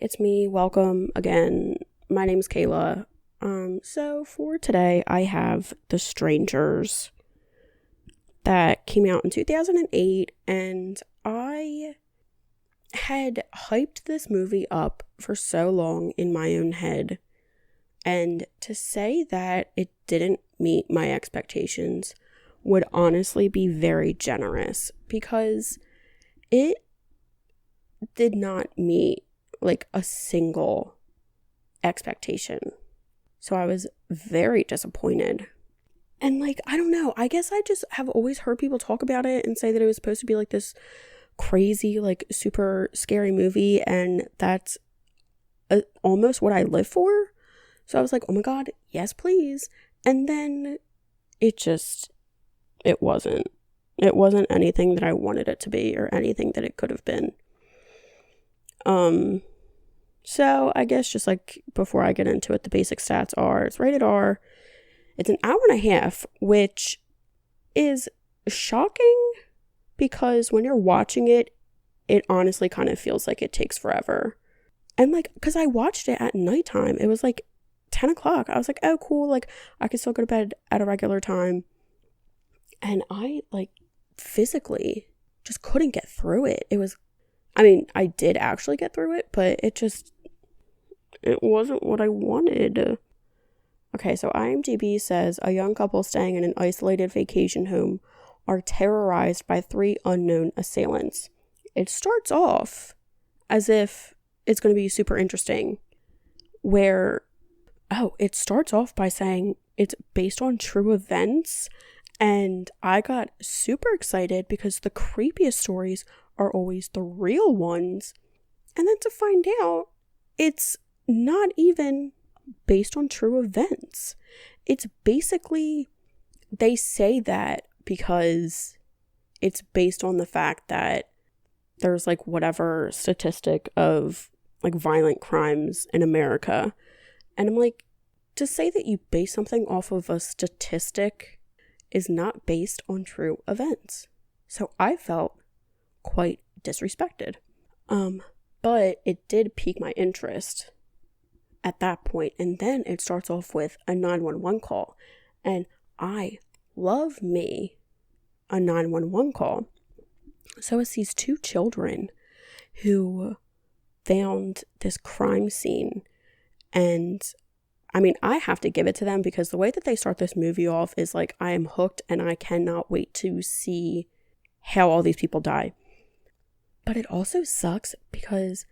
it's me. Welcome again. My name's Kayla. So for today, I have The Strangers that came out in 2008, and I had hyped this movie up for so long in my own head, and to say that it didn't meet my expectations would honestly be very generous, because it did not meet like a single expectation. So I was very disappointed. And like, I don't know, I guess I just have always heard people talk about it and say that it was supposed to be like this crazy, like super scary movie, and that's almost what I live for. So I was like, oh my god, yes please. And then it wasn't anything that I wanted it to be or anything that it could have been. So I guess just like before I get into it, the basic stats are it's rated R. It's an hour and a half, which is shocking because when you're watching it, it honestly kind of feels like it takes forever. And like, because I watched it at nighttime, it was like 10 o'clock. I was like, oh cool, like I could still go to bed at a regular time. And I like physically just couldn't get through it. I did actually get through it, but it wasn't what I wanted. Okay, so IMDb says a young couple staying in an isolated vacation home are terrorized by 3 unknown assailants. It starts off as if it's going to be super interesting, it starts off by saying it's based on true events, and I got super excited because the creepiest stories are always the real ones, and then to find out it's not even based on true events. It's basically, they say that because it's based on the fact that there's like whatever statistic of like violent crimes in America, and I'm like, to say that you base something off of a statistic is not based on true events. So I felt quite disrespected. But it did pique my interest at that point. And then it starts off with a 911 call. And I love me a 911 call. So it's these 2 children who found this crime scene. And I have to give it to them because the way that they start this movie off is like, I am hooked and I cannot wait to see how all these people die. But it also sucks because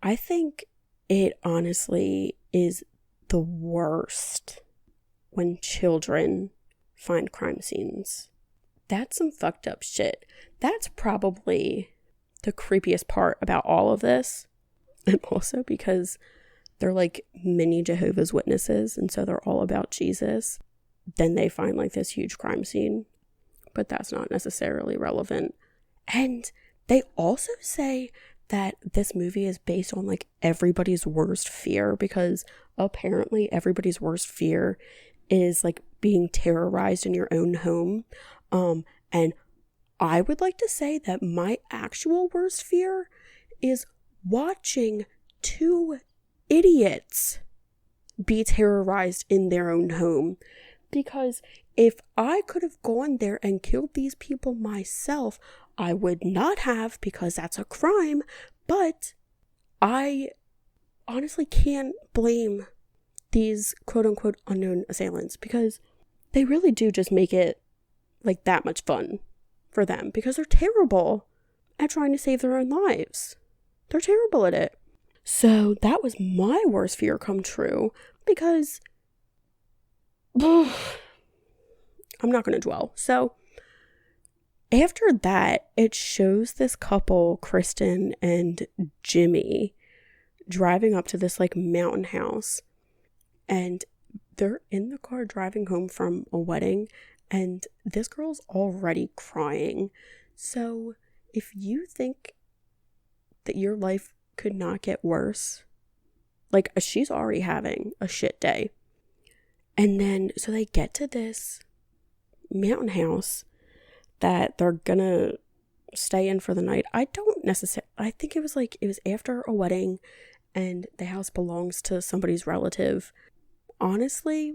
I think it honestly is the worst when children find crime scenes. That's some fucked up shit. That's probably the creepiest part about all of this. And also because they're like mini Jehovah's Witnesses, and so they're all about Jesus. Then they find like this huge crime scene, but that's not necessarily relevant. And they also say that this movie is based on like everybody's worst fear, because apparently everybody's worst fear is like being terrorized in your own home. And I would like to say that my actual worst fear is watching 2 idiots be terrorized in their own home, because if I could have gone there and killed these people myself, I would not have, because that's a crime. But I honestly can't blame these quote unquote unknown assailants, because they really do just make it like that much fun for them, because they're terrible at trying to save their own lives. They're terrible at it. So that was my worst fear come true, because I'm not going to dwell. So after that, it shows this couple, Kristen and Jimmy, driving up to this like mountain house, and they're in the car driving home from a wedding, and this girl's already crying. So if you think that your life could not get worse, like she's already having a shit day. And then so they get to this mountain house that they're gonna stay in for the night. I think it was after a wedding, and the house belongs to somebody's relative. Honestly,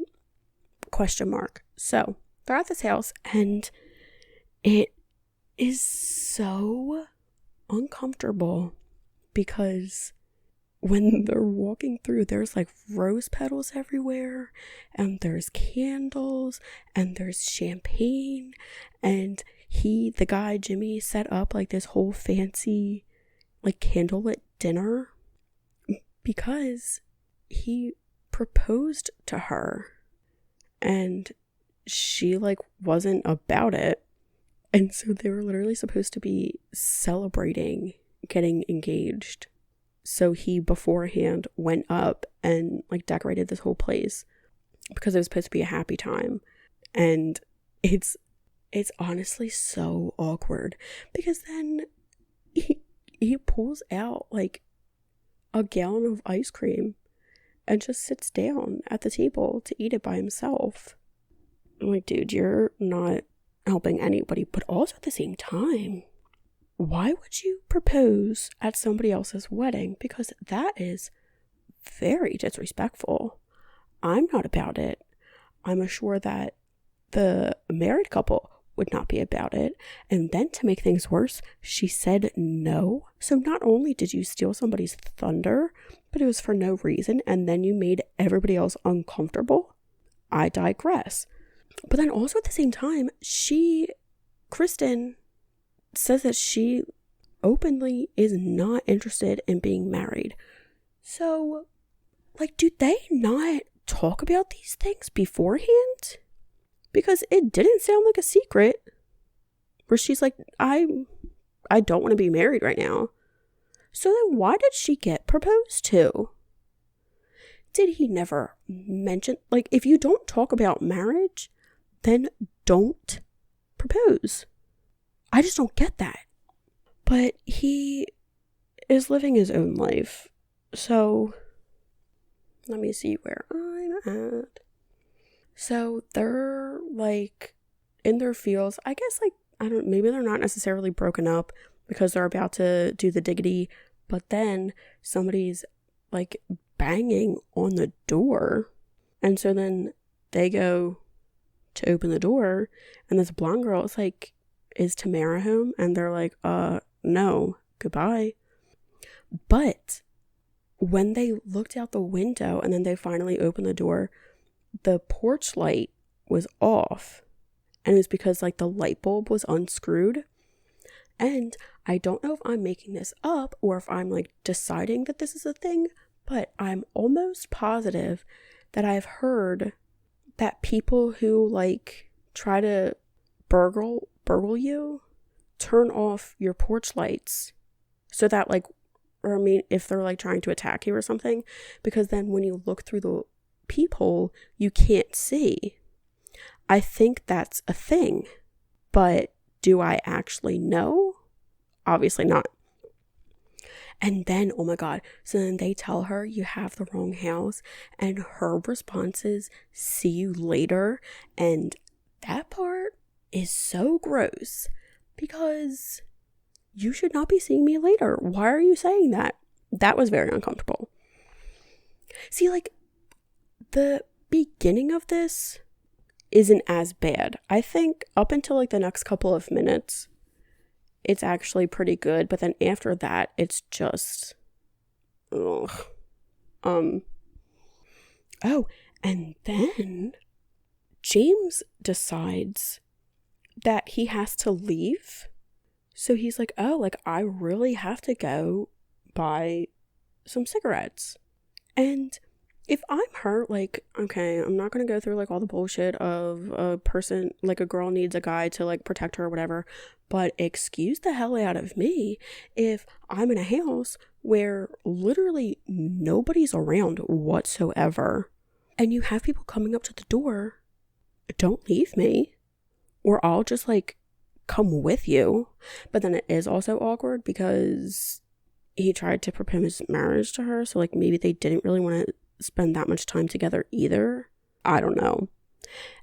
question mark. So they're at this house, and it is so uncomfortable because when they're walking through, there's like rose petals everywhere, and there's candles, and there's champagne, and the guy Jimmy, set up like this whole fancy like candlelit dinner because he proposed to her, and she like wasn't about it. And so they were literally supposed to be celebrating getting engaged. So he beforehand went up and like decorated this whole place because it was supposed to be a happy time. And it's honestly so awkward because then he pulls out like a gallon of ice cream and just sits down at the table to eat it by himself. I'm like, dude, you're not helping anybody. But also at the same time, why would you propose at somebody else's wedding? Because that is very disrespectful. I'm not about it. I'm sure that the married couple would not be about it. And then to make things worse, she said no. So not only did you steal somebody's thunder, but it was for no reason. And then you made everybody else uncomfortable. I digress. But then also at the same time, Kristen says that she openly is not interested in being married. So, like, do they not talk about these things beforehand? Because it didn't sound like a secret where she's like, I don't want to be married right now. So then why did she get proposed to? Did he never mention, like, if you don't talk about marriage, then don't propose. I just don't get that. But he is living his own life. So let me see where I'm at. So they're like in their fields. I guess like, maybe they're not necessarily broken up because they're about to do the diggity, but then somebody's like banging on the door. And so then they go to open the door, and this blonde girl is like, is Tamara home? And they're like, no, goodbye. But when they looked out the window and then they finally opened the door, the porch light was off. And it was because like the light bulb was unscrewed. And I don't know if I'm making this up or if I'm like deciding that this is a thing, but I'm almost positive that I've heard that people who like try to burgle you turn off your porch lights so that like, or I mean, if they're like trying to attack you or something, because then when you look through the peephole, you can't see. I think that's a thing, but do I actually know? Obviously not. And then, oh my God, so then they tell her you have the wrong house, and her response is, see you later. And that part is so gross because you should not be seeing me later. Why are you saying that? That was very uncomfortable. See, like, the beginning of this isn't as bad. I think up until like the next couple of minutes, it's actually pretty good. But then after that, it's just, ugh. Oh, and then James decides that he has to leave. So he's like, oh, like I really have to go buy some cigarettes. And if I'm her, like, okay, I'm not going to go through like all the bullshit of a person, like a girl needs a guy to like protect her or whatever, but excuse the hell out of me if I'm in a house where literally nobody's around whatsoever and you have people coming up to the door, don't leave me or I'll just like come with you. But then it is also awkward because he tried to propose marriage to her, so like maybe they didn't really want to spend that much time together either. I don't know.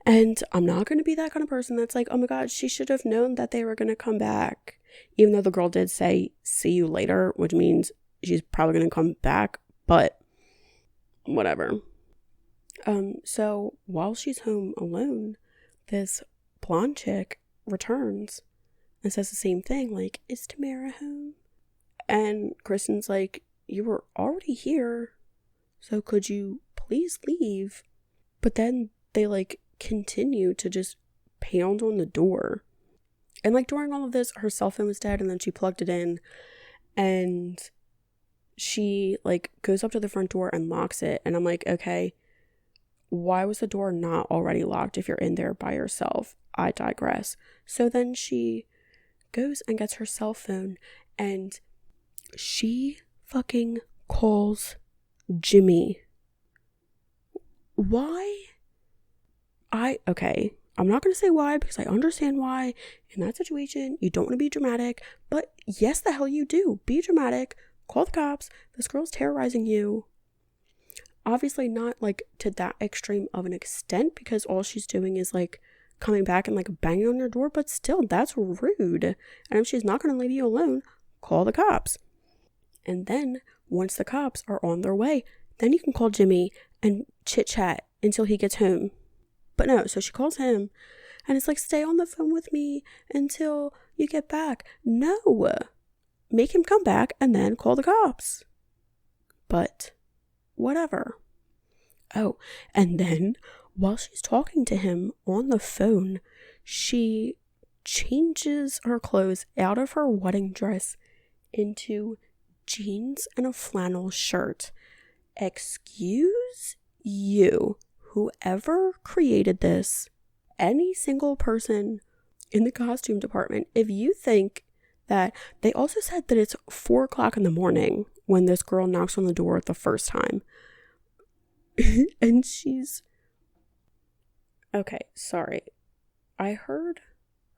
And I'm not going to be that kind of person that's like, oh my God, she should have known that they were going to come back. Even though the girl did say, see you later, which means she's probably going to come back. but whatever. So while she's home alone, this blonde chick returns and says the same thing, like, is Tamara home? And Kristen's like, you were already here, so could you please leave? But then they like continue to just pound on the door. And like during all of this, her cell phone was dead, and then she plugged it in, and she like goes up to the front door and locks it. And I'm like, okay, why was the door not already locked if you're in there by yourself? I digress. So then she goes and gets her cell phone, and she fucking calls Jimmy. Why? Okay, I'm not going to say why, because I understand why. In that situation, you don't want to be dramatic, but yes, the hell you do. Be dramatic. Call the cops. This girl's terrorizing you. Obviously not like to that extreme of an extent, because all she's doing is like coming back and like banging on your door, but still, that's rude. And if she's not going to leave you alone, call the cops. And then once the cops are on their way, then you can call Jimmy and chit chat until he gets home. But no, so she calls him, and it's like, stay on the phone with me until you get back. No, make him come back and then call the cops. But whatever. Oh, and then while she's talking to him on the phone, she changes her clothes out of her wedding dress into jeans and a flannel shirt. Excuse you, whoever created this, any single person in the costume department, if you think that, they also said that it's 4:00 in the morning when this girl knocks on the door the first time. And she's, okay, sorry. I heard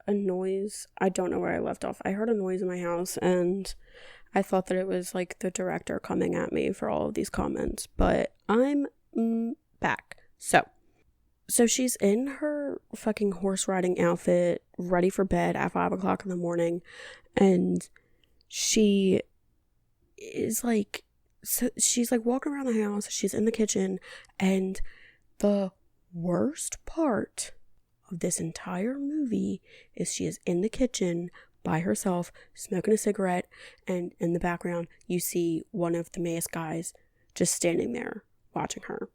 a noise. I don't know where I left off. I heard a noise in my house, and I thought that it was like the director coming at me for all of these comments, but I'm back. So she's in her fucking horse riding outfit, ready for bed at 5:00 in the morning, and she is like, so she's like walking around the house, she's in the kitchen, and the worst part of this entire movie is she is in the kitchen by herself, smoking a cigarette, and in the background you see one of the masked guys just standing there watching her.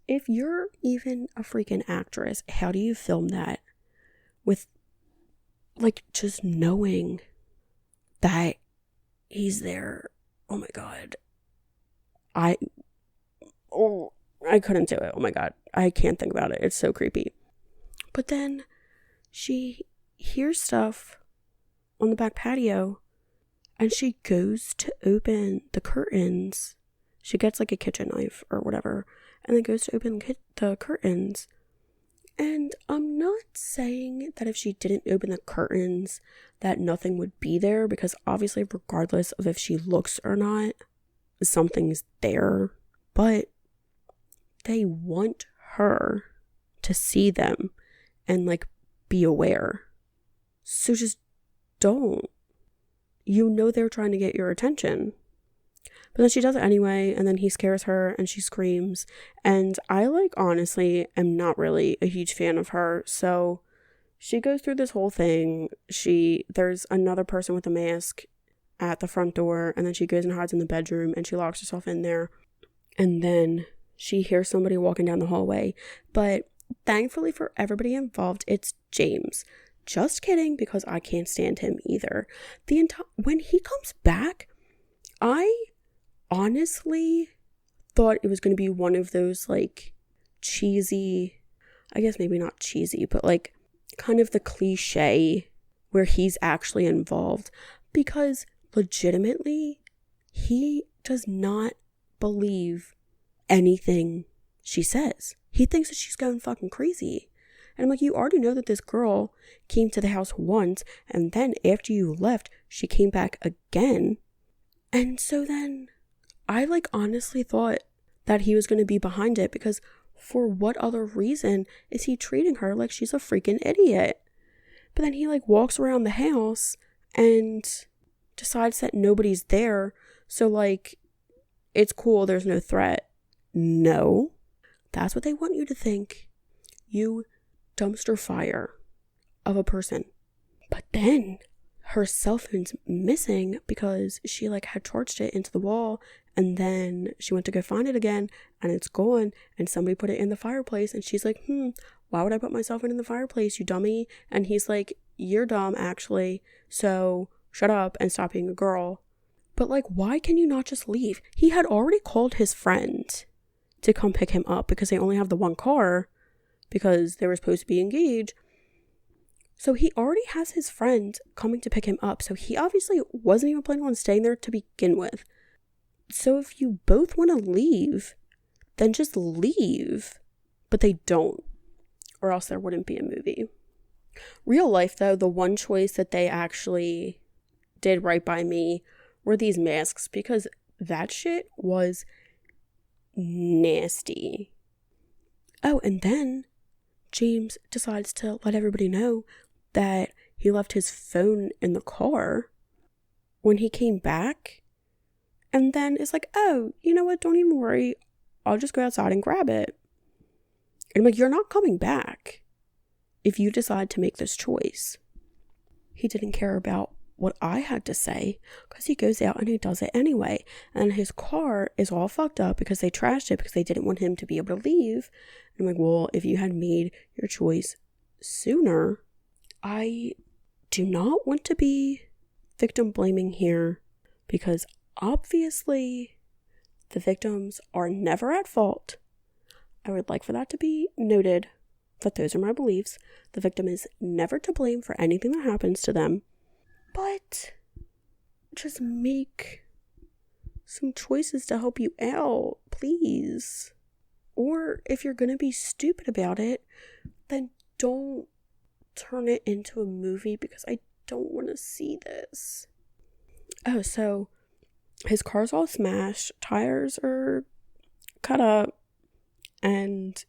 If you're even a freaking actress, how do you film that with like just knowing that he's there? Oh my god. I couldn't do it. Oh my god. I can't think about it. It's so creepy. But then she hears stuff on the back patio, and she goes to open the curtains. She gets like a kitchen knife or whatever, and then goes to open the curtains. And I'm not saying that if she didn't open the curtains that nothing would be there, because obviously regardless of if she looks or not, something's there. But they want her to see them and like be aware. So just don't. You know they're trying to get your attention. But then she does it anyway, and then he scares her and she screams. And I like honestly am not really a huge fan of her. So she goes through this whole thing. There's another person with a mask at the front door, and then she goes and hides in the bedroom and she locks herself in there. And then she hears somebody walking down the hallway. But thankfully for everybody involved, it's James. Just kidding, because I can't stand him either. When he comes back, I honestly thought it was going to be one of those like cheesy, I guess maybe not cheesy, but like kind of the cliche where he's actually involved, because legitimately he does not believe anything she says. He thinks that she's going fucking crazy. And I'm like, you already know that this girl came to the house once, and then after you left, she came back again. And so then I like honestly thought that he was going to be behind it, because for what other reason is he treating her like she's a freaking idiot? But then he like walks around the house and decides that nobody's there. So like it's cool, there's no threat. No, that's what they want you to think. You dumpster fire of a person. But then her cell phone's missing because she like had charged it into the wall, and then she went to go find it again and it's gone, and somebody put it in the fireplace, and she's like, why would I put my cell phone in the fireplace, you dummy? And he's like, you're dumb actually, so shut up and stop being a girl. But like, why can you not just leave? He had already called his friend to come pick him up because they only have the one car because they were supposed to be engaged. So he already has his friend coming to pick him up. So he obviously wasn't even planning on staying there to begin with. So if you both want to leave, then just leave. But they don't. Or else there wouldn't be a movie. Real life, though, the one choice that they actually did right by me were these masks. Because that shit was nasty. Oh, and then James decides to let everybody know that he left his phone in the car when he came back, and then it's like, oh, you know what, don't even worry, I'll just go outside and grab it. And I'm like, you're not coming back if you decide to make this choice. He didn't care about what I had to say because he goes out and he does it anyway, and his car is all fucked up because they trashed it because they didn't want him to be able to leave. And I'm like, well, if you had made your choice sooner. I do not want to be victim blaming here because obviously the victims are never at fault. I would like for that to be noted, that those are my beliefs. The victim is never to blame for anything that happens to them. But just make some choices to help you out, please. Or if you're going to be stupid about it, then don't turn it into a movie because I don't want to see this. Oh, so his car's all smashed, tires are cut up, and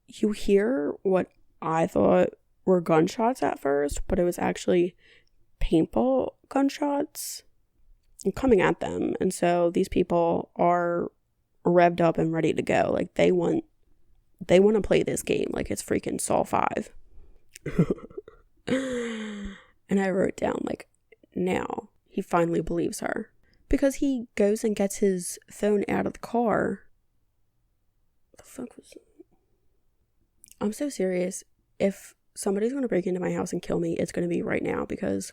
you hear what I thought were gunshots at first, but it was actually paintball gunshots coming at them. And so these people are revved up and ready to go. Like they want to play this game like it's freaking Saw 5. And I wrote down, like, now he finally believes her because he goes and gets his phone out of the car. What the fuck was that? I'm so serious. If somebody's going to break into my house and kill me, it's going to be right now because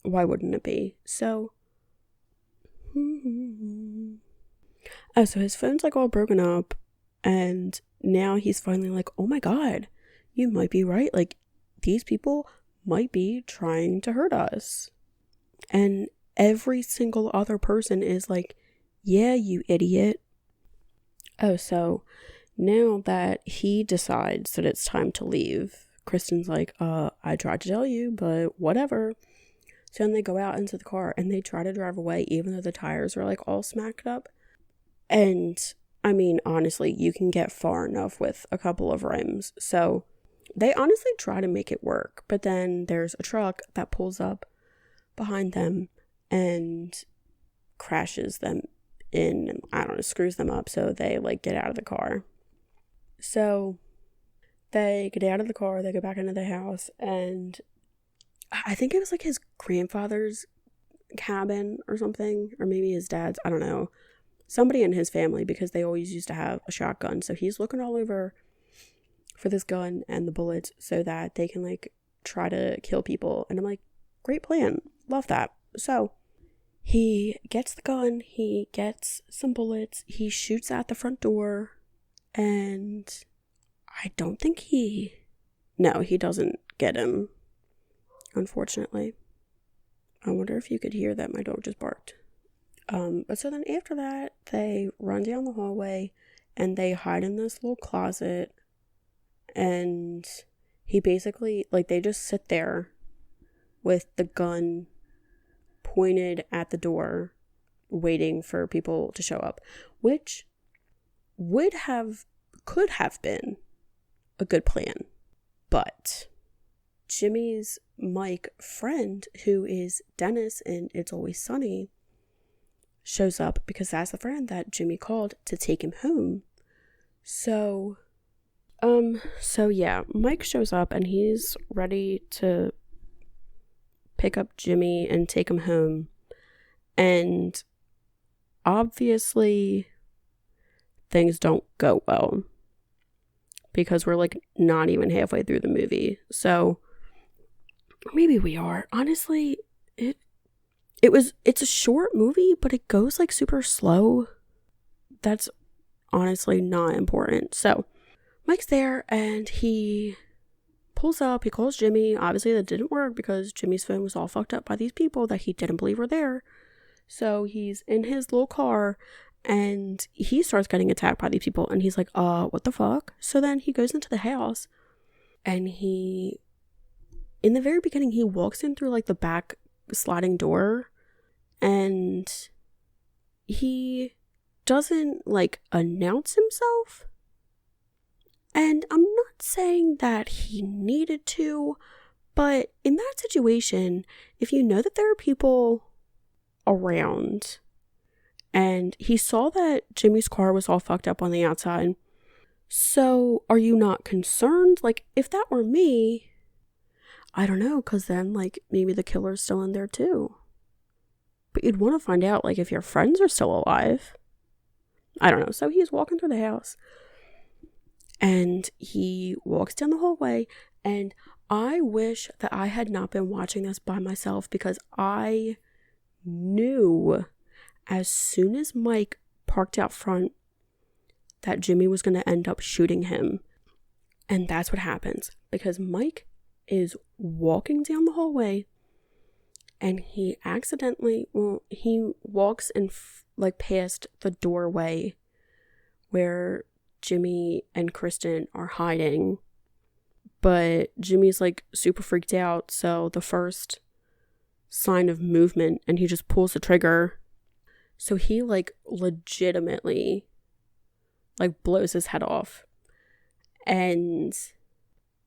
why wouldn't it be? So oh, so his phone's like all broken up, and now he's finally like, oh my god, you might be right, like these people might be trying to hurt us. And every single other person is like, yeah, you idiot. Oh, so now that he decides that it's time to leave, Kristen's like, I tried to tell you, but whatever. So then they go out into the car and they try to drive away even though the tires are like all smacked up. And I mean, honestly, you can get far enough with a couple of rims. So they honestly try to make it work, but then there's a truck that pulls up behind them and crashes them in, and I don't know, screws them up, so they like get out of the car. So they get out of the car, they go back into the house, and I think it was like his grandfather's cabin or something, or maybe his dad's, I don't know, somebody in his family, because they always used to have a shotgun. So he's looking all over for this gun and the bullets so that they can like try to kill people. And I'm like, great plan, love that. So he gets the gun, he gets some bullets, he shoots at the front door, and I don't think he doesn't get him, unfortunately. I wonder if you could hear that my dog just barked. But so then after that, they run down the hallway and they hide in this little closet, and he basically, like, they just sit there with the gun pointed at the door waiting for people to show up, which could have been a good plan. But Jimmy's Mike friend, who is Dennis in It's Always Sunny, shows up because that's the friend that Jimmy called to take him home. So yeah, Mike shows up and he's ready to pick up Jimmy and take him home. And obviously things don't go well because we're like not even halfway through the movie. So maybe we are. Honestly, it's a short movie, but it goes like super slow. That's honestly not important. So Mike's there and he pulls up, he calls Jimmy. Obviously that didn't work because Jimmy's phone was all fucked up by these people that he didn't believe were there. So he's in his little car and he starts getting attacked by these people and he's like, what the fuck? So then he goes into the house and in the very beginning, he walks in through like the back sliding door and he doesn't like announce himself. And I'm not saying that he needed to, but in that situation, if you know that there are people around and he saw that Jimmy's car was all fucked up on the outside, so are you not concerned? Like, if that were me, I don't know, because then like maybe the killer's still in there too. But you'd want to find out like if your friends are still alive. I don't know. So he's walking through the house and he walks down the hallway, and I wish that I had not been watching this by myself because I knew as soon as Mike parked out front that Jimmy was going to end up shooting him. And that's what happens because Mike is walking down the hallway and he walks in like past the doorway where Jimmy and Kristen are hiding, but Jimmy's like super freaked out, so the first sign of movement and he just pulls the trigger. So he like legitimately like blows his head off, and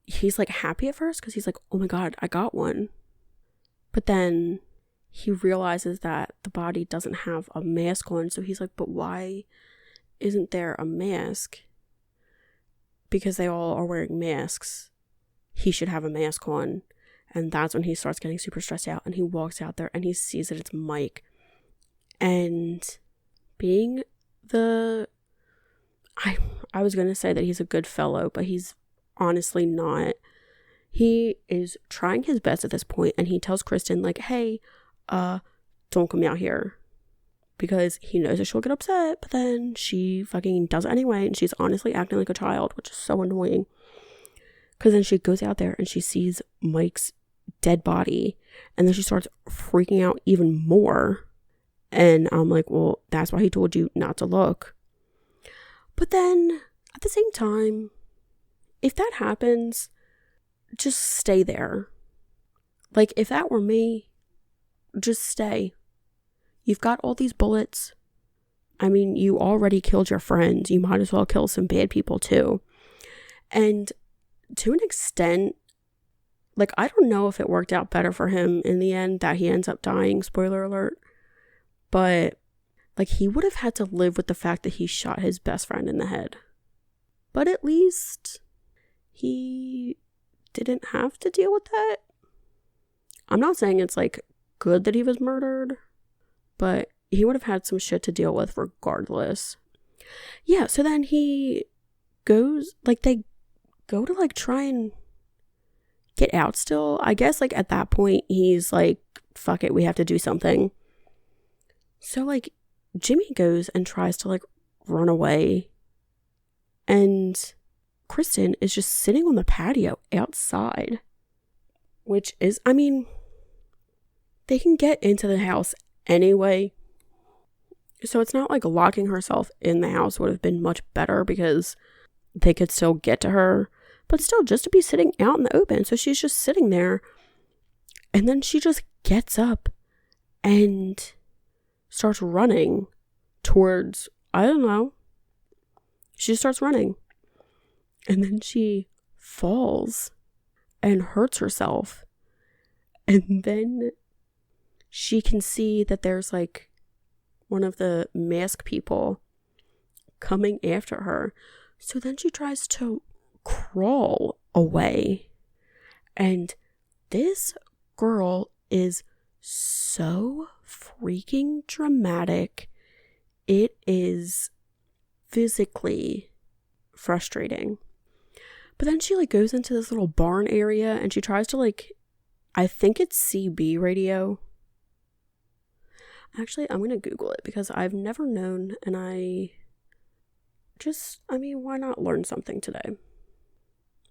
he's like happy at first because he's like, oh my god, I got one. But then he realizes that the body doesn't have a mask on, so he's like, but why isn't there a mask? Because they all are wearing masks, he should have a mask on. And that's when he starts getting super stressed out and he walks out there and he sees that it's Mike. And being I was going to say that he's a good fellow, but he's honestly not. He is trying his best at this point, and he tells Kristen like, hey, don't come out here, because he knows that she'll get upset, but then she fucking does it anyway, and she's honestly acting like a child, which is so annoying. Because then she goes out there and she sees Mike's dead body, and then she starts freaking out even more. And I'm like, well, that's why he told you not to look. But then at the same time, if that happens, just stay there. Like, if that were me, just stay. You've got all these bullets. I mean, you already killed your friends. You might as well kill some bad people too. And to an extent, like, I don't know if it worked out better for him in the end that he ends up dying, spoiler alert. But, like, he would have had to live with the fact that he shot his best friend in the head. But at least he didn't have to deal with that. I'm not saying it's, like, good that he was murdered, but he would have had some shit to deal with regardless. Yeah, so then he goes, like, they go to, like, try and get out still. I guess, like, at that point, he's like, fuck it, we have to do something. So, like, Jimmy goes and tries to, like, run away. And Kristen is just sitting on the patio outside. Which is, I mean, they can get into the house anyway. So it's not like locking herself in the house would have been much better because they could still get to her. But still, just to be sitting out in the open. So she's just sitting there. And then she just gets up and starts running towards, I don't know. She just starts running. And then she falls and hurts herself. And then she can see that there's like one of the mask people coming after her. So then she tries to crawl away. And this girl is so freaking dramatic. It is physically frustrating. But then she like goes into this little barn area and she tries to like, I think it's CB radio. Actually, I'm going to Google it because I've never known, and why not learn something today?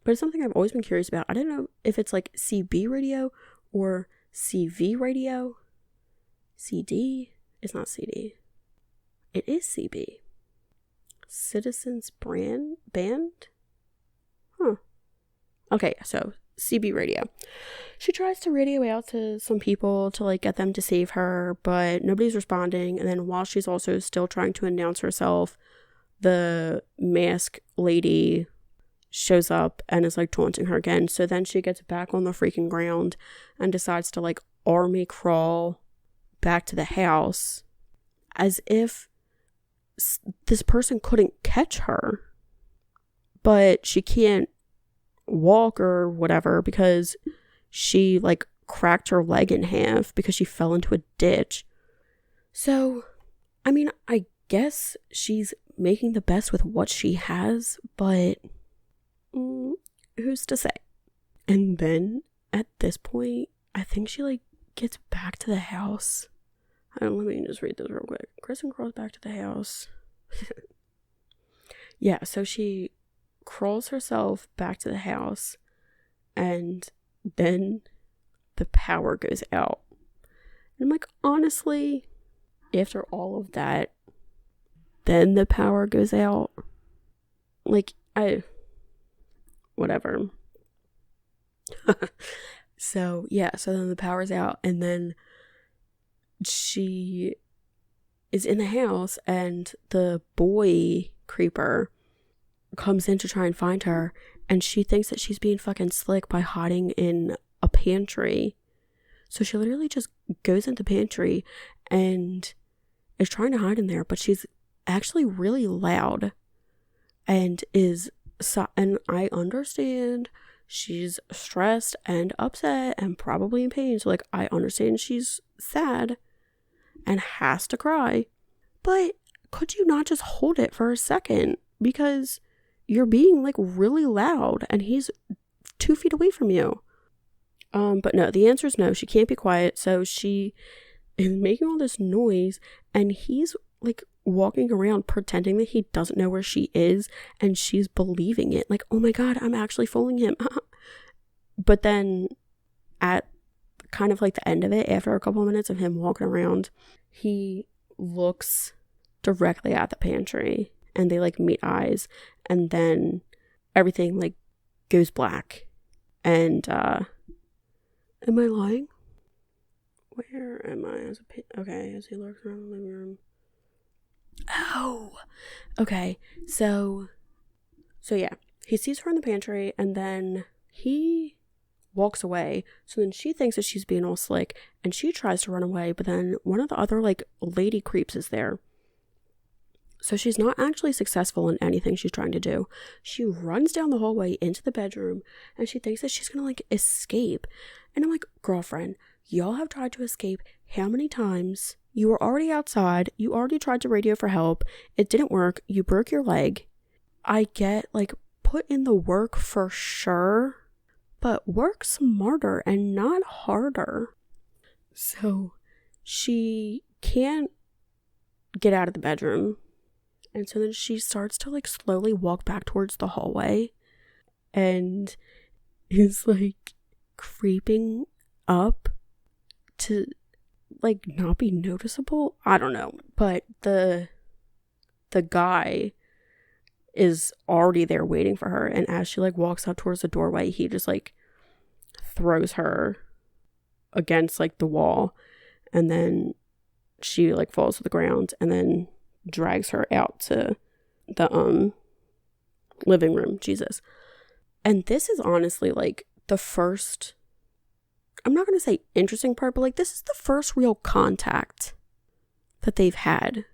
But it's something I've always been curious about. I don't know if it's like CB radio or CV radio. CD? It's not CD. It is CB. Citizens Band? Huh. Okay, so CB radio. She tries to radio out to some people to like get them to save her, but nobody's responding. And then while she's also still trying to announce herself, the mask lady shows up and is like taunting her again. So then she gets back on the freaking ground and decides to like army crawl back to the house as if this person couldn't catch her. But she can't walk or whatever because she like cracked her leg in half because she fell into a ditch. So, I mean, I guess she's making the best with what she has, but who's to say? And then at this point, I think she like gets back to the house. Let me just read this real quick. Kristen crawls back to the house. Yeah, so she crawls herself back to the house and then the power goes out. And I'm like, honestly, after all of that, then the power goes out. Like, whatever. So then the power's out and then she is in the house and the boy creeper comes in to try and find her, and she thinks that she's being fucking slick by hiding in a pantry. So she literally just goes into the pantry and is trying to hide in there, but she's actually really loud and and I understand she's stressed and upset and probably in pain. So like, I understand she's sad and has to cry, but could you not just hold it for a second? Because you're being like really loud and he's 2 feet away from you. But no, the answer is no. She can't be quiet. So she is making all this noise and he's like walking around pretending that he doesn't know where she is, and she's believing it. Like, oh my God, I'm actually fooling him. But then at kind of like the end of it, after a couple of minutes of him walking around, he looks directly at the pantry and they like meet eyes, and then everything like goes black. And am I lying? Where am I? Okay, as he lurks around the living room. Oh, okay. So yeah, he sees her in the pantry and then he walks away. So then she thinks that she's being all slick and she tries to run away, but then one of the other like lady creeps is there. So she's not actually successful in anything she's trying to do. She runs down the hallway into the bedroom and she thinks that she's gonna like escape. And I'm like, girlfriend, y'all have tried to escape how many times? You were already outside. You already tried to radio for help. It didn't work. You broke your leg. I get like, put in the work for sure, but work smarter and not harder. So she can't get out of the bedroom. And so then she starts to like slowly walk back towards the hallway and is like creeping up to like not be noticeable. I don't know. But the guy is already there waiting for her, and as she like walks out towards the doorway, he just like throws her against like the wall, and then she like falls to the ground and then drags her out to the living room. Jesus. And this is honestly like the first, I'm not going to say interesting part, but like this is the first real contact that they've had.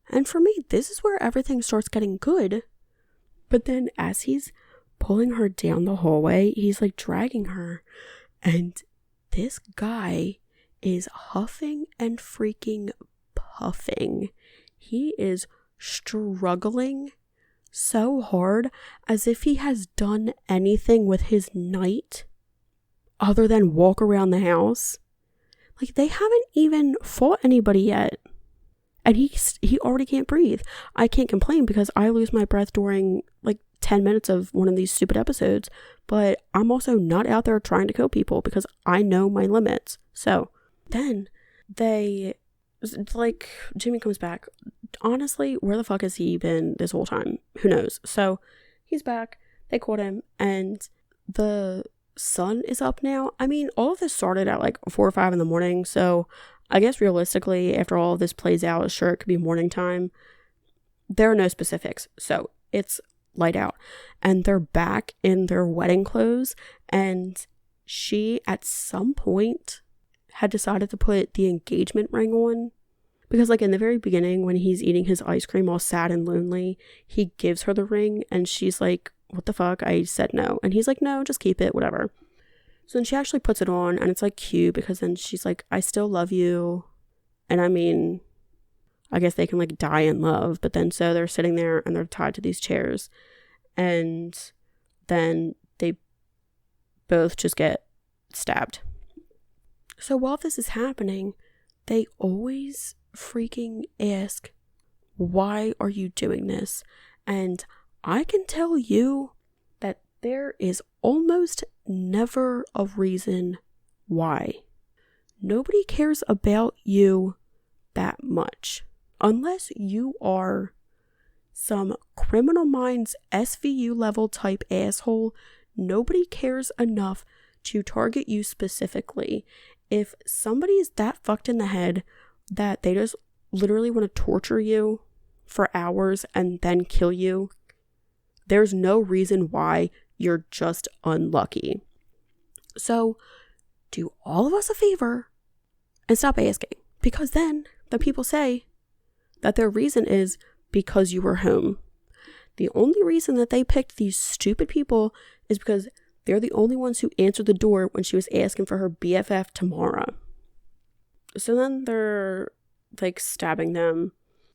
And for me, this is where everything starts getting good. But then as he's pulling her down the hallway, he's like dragging her. And this guy is huffing and freaking puffing. He is struggling so hard, as if he has done anything with his night other than walk around the house. Like, they haven't even fought anybody yet. And he already can't breathe. I can't complain because I lose my breath during like 10 minutes of one of these stupid episodes. But I'm also not out there trying to kill people because I know my limits. So then Jimmy comes back. Honestly, where the fuck has he been this whole time? Who knows? So he's back. They caught him. And the sun is up now. I mean, all of this started at like 4 or 5 in the morning. So I guess realistically, after all of this plays out, sure, it could be morning time. There are no specifics. So it's light out. And they're back in their wedding clothes. And she, at some point, had decided to put the engagement ring on. Because like in the very beginning, when he's eating his ice cream all sad and lonely, he gives her the ring. And she's like, what the fuck? I said no. And he's like, no, just keep it, whatever. So then she actually puts it on, and it's like cute because then she's like, I still love you. And I mean, I guess they can like die in love, but then so they're sitting there and they're tied to these chairs, and then they both just get stabbed. So while this is happening, they always freaking ask, why are you doing this? And I can tell you that there is almost never a reason why. Nobody cares about you that much. Unless you are some Criminal Minds SVU level type asshole, nobody cares enough to target you specifically. If somebody is that fucked in the head that they just literally want to torture you for hours and then kill you, there's no reason why. You're just unlucky. So do all of us a favor and stop asking. Because then the people say that their reason is because you were home. The only reason that they picked these stupid people is because they're the only ones who answered the door when she was asking for her BFF Tamara. So then they're like stabbing them,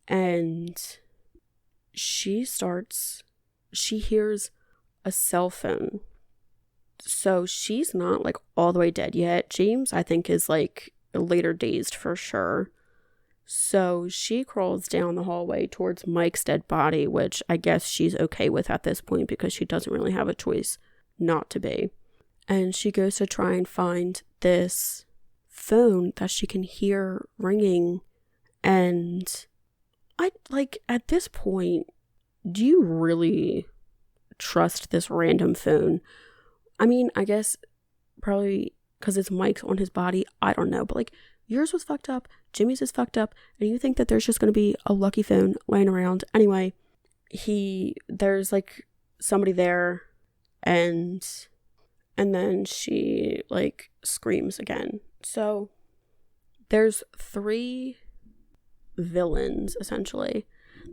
and she hears a cell phone. So she's not like all the way dead yet. James, I think, is like later dazed for sure. So she crawls down the hallway towards Mike's dead body, which I guess she's okay with at this point because she doesn't really have a choice not to be. And she goes to try and find this phone that she can hear ringing. And I like, at this point, do you really trust this random phone? I mean, I guess probably because it's Mike's on his body. I don't know. But like, yours was fucked up. Jimmy's is fucked up. And you think that there's just going to be a lucky phone laying around. Anyway, there's like somebody there, and then she like screams again. So there's 3 villains essentially.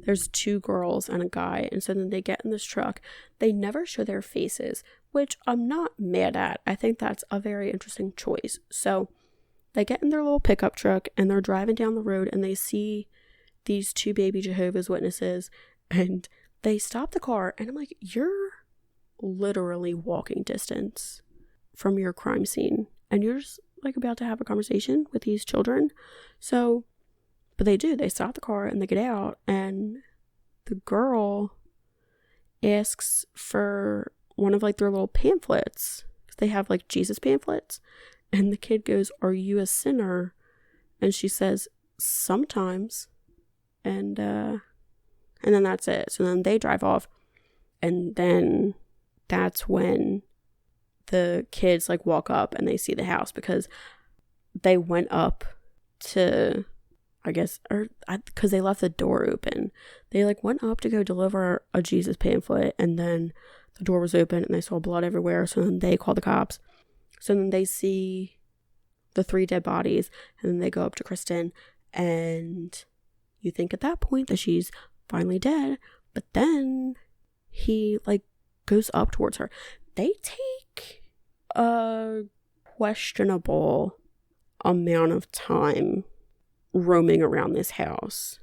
There's 2 girls and a guy, and so then they get in this truck. They never show their faces, which I'm not mad at. I think that's a very interesting choice. So they get in their little pickup truck and they're driving down the road, and they see these 2 baby Jehovah's Witnesses, and they stop the car, and I'm like, you're literally walking distance from your crime scene, and you're just like about to have a conversation with these children. So but they stop the car and they get out, and the girl asks for one of like their little pamphlets. They have like Jesus pamphlets. And the kid goes, are you a sinner? And she says, sometimes. And then that's it. So then they drive off. And then that's when the kids like walk up and they see the house, because they went up to, I guess, because they left the door open. They like went up to go deliver a Jesus pamphlet, and then the door was open and they saw blood everywhere. So then they called the cops. So then they see the 3 dead bodies, and then they go up to Kristen, and You think at that point that she's finally dead, but then he like goes up towards her. They take a questionable amount of time roaming around this house.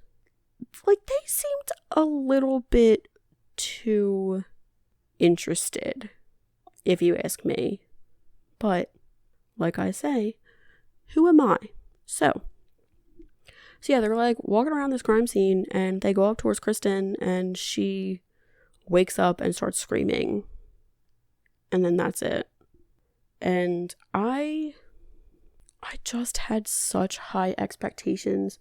Like, they seemed a little bit too interested, if you ask me. But like I say, who am I? So yeah, they're like walking around this crime scene, and they go up towards Kristen, and she wakes up and starts screaming. And then that's it. And I just had such high expectations,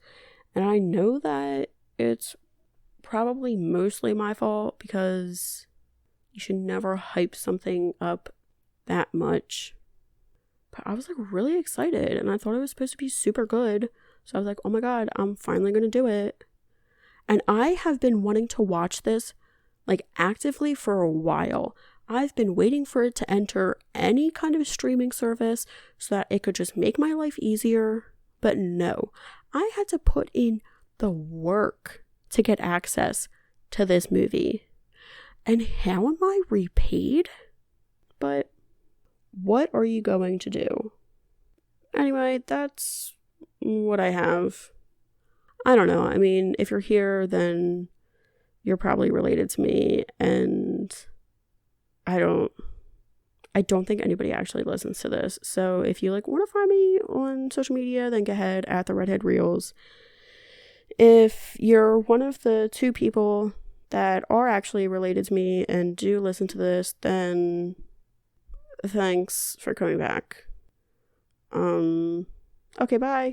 and I know that it's probably mostly my fault, because you should never hype something up that much. But I was like really excited, and I thought it was supposed to be super good. So I was like, oh my god, I'm finally going to do it. And I have been wanting to watch this like actively for a while. I've been waiting for it to enter any kind of streaming service so that it could just make my life easier. But no, I had to put in the work to get access to this movie. And how am I repaid? But what are you going to do? Anyway, that's what I have. I don't know. I mean, if you're here, then you're probably related to me, and I don't think anybody actually listens to this. So if you like want to find me on social media, then go ahead at the Redhead Reels. If you're one of the 2 people that are actually related to me and do listen to this, then thanks for coming back. Okay, bye.